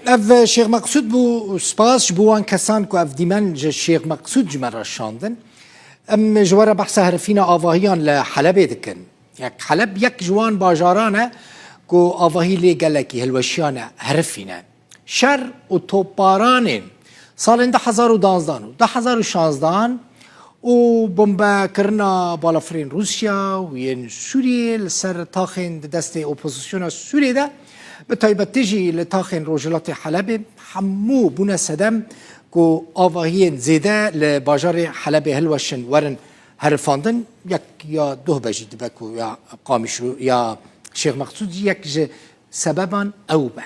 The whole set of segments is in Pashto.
اف شیخ مقصود بو سپاس بوان کسان که اف دیمن شیخ مقصود جمر شاندن ام جوار بحث هرفینا آواهیان لحلب دکن یک حلب یک جوان باجارانه که آواهی لی گلکی هلوشیانه هرفینه شر و توپارانین سال 2012 و بمبا کرنا بالافرین روسیا و ین سوریه لسر تاخین دست اپوزیسیون سوریه ده به تایبت تجی لتاخین روجلات حلب حمو بونه سدم که آواهین زیده لباجار حلب هلوشن ورن هرفاندن یک یا دو بجید بکو یا قامشرو یا شیخ مقصود یک سببان او به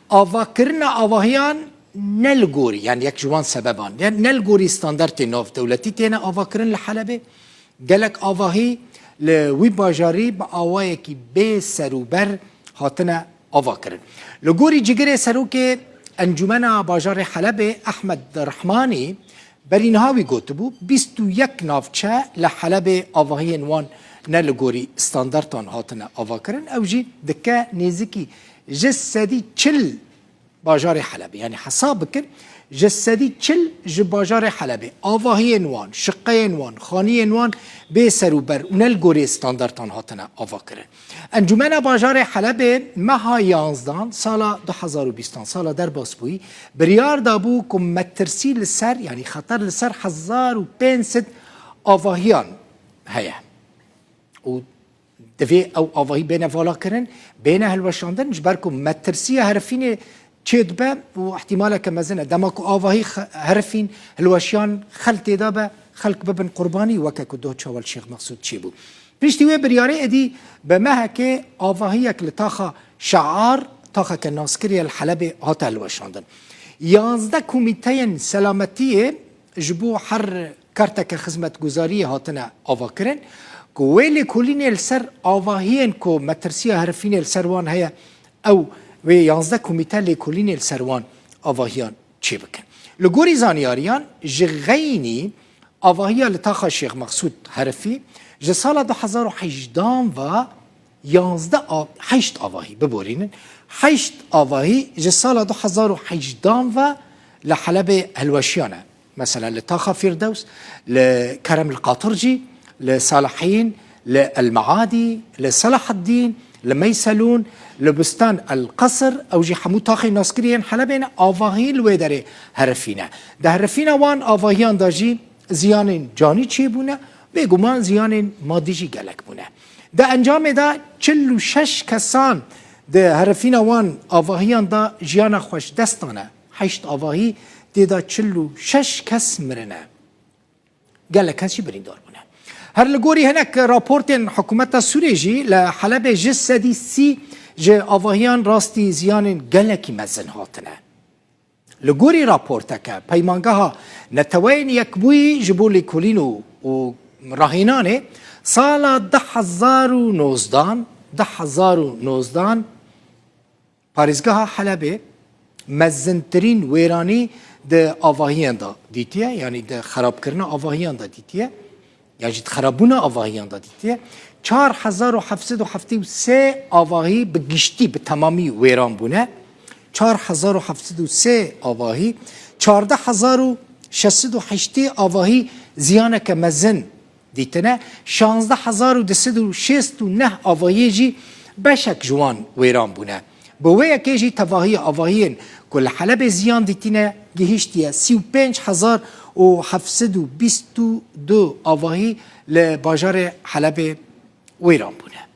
آوا کرنا آواهیان نلگوری یعنی یک جوان سببان یعنی نلگوری استاندارت ناف دولتی تینا آوا کرن لحلبه گلک آواهی لوی باجاری با آوایی که به سروبر هاتنا آوا کرن لگوری جگره سرو که انجمن باجار حلب احمد رحمانی برینهاوی گوتبو 21 نافچه لحلب آواهی انوان نلگوری استاندارتان هاتنا آوا کرن او جی دکه نیزکی جسدی چل باجار حلب یعنی حساب بکن جسدی چل باجار حلب آواهی انوان شقه انوان خانی انوان به سروبر نلگوری استاندارتان هاتنا آوا کرن انجمن باجار حلب مها 11 سال 2020 سال در باسپوی بریار دابو که مترسی لسر یعنی خطر لسر 1500 آواهیان هیا و دوی او آواهی بین والا کرن بین هلوشاندن جبرکم مترسی هرفین چید به و احتمالا کمزنه دماکو آواهی هرفین هلوشیان خلط دابه خلق ببن قربانی وکه که دو چاول شیخ مقصود چی بو پیشتیوه بریاره ادی به مه که آواهی یک لطاقه شعار طاقه که ناسکری الحلب هاته هلوشاندن 11 کمیته سلامتی جبو هر کارتک خدمت گزاری هاتنه آوا کرن که ویلی کلین السر آواهین که مترسی هرفین السروان هیا او و 11 کمیته لیکولین السروان آواهیان چی بکن لگوری زانیاریان جغینی آواهی لطاقه شیخ مقصود حرفی جسال 2018 و 8 آواهی ببورینن 8 آواهی جسال 2018 و لحلب هلوشیانه مثلا لطاقه فردوس لكرم القاطرجي لصالحين للمعادي لصلاح الدين لميسلون لبستان القصر او جي حمود تاخي ناسكريين حلبين آواهي الويدري هرفينا ده هرفينا وان آواهيان داجي زيان جاني چي بونه بيگومان زيان مادي جي گلك بونه ده انجام ده 46 کسان ده هرفينا وان آواهيان دا جيانا خوش دستانه 8 آواهي ده دا 46 کس مرنه گلك کسی بريندار بونه هر لگوری هنک راپورت حکومت سوریه جی لحلب جسدی سی جه آواهیان راستی زیان گلکی مزن هاتنه لگوری راپورت که پیمانگه ها نتوین یک بوی جبولی کلینو و راهینانه سال 2019 پاریزگاه ها حلبه مزنترین ویرانی ده آواهیان دا دیتیه یعنی ده خراب کرنا آواهیان دا دیتیه یعنی خرابونه آواهیان دادیه 4773 آواهی به گشتی به تمامی ویران بونه 4703 آواهی 14608 آواهی زیانه که مزن دیتنه 16269 آواهی جی بشک جوان ویران بونه بوه یکی جی تواهی آواهین کل حلب زیان دیتنه گهشتیه 35722 آواهی لباجار حلب ویران بونه